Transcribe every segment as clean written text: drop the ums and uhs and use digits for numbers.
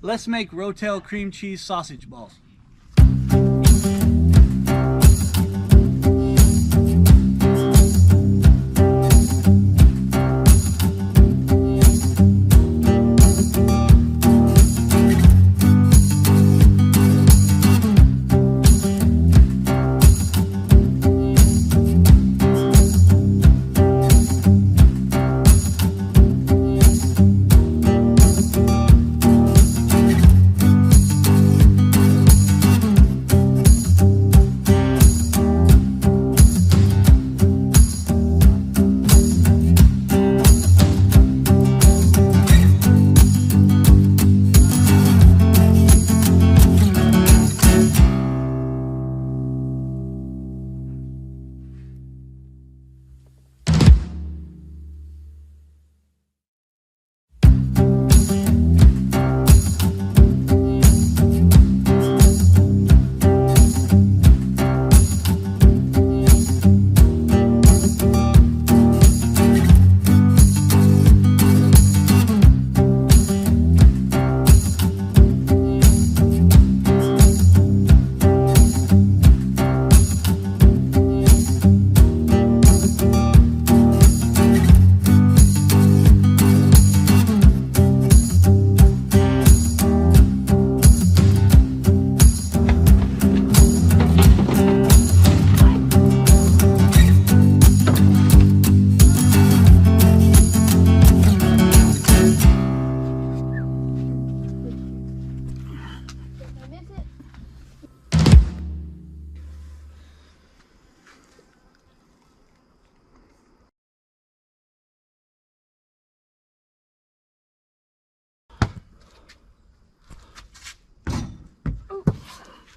Let's make Rotel cream cheese sausage balls.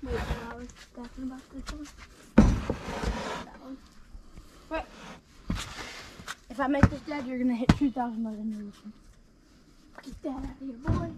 Wait, I was talking about this one. That one. Wait. If I make this dead, you're gonna hit 2,000 more than this one. Get that out of here, boy.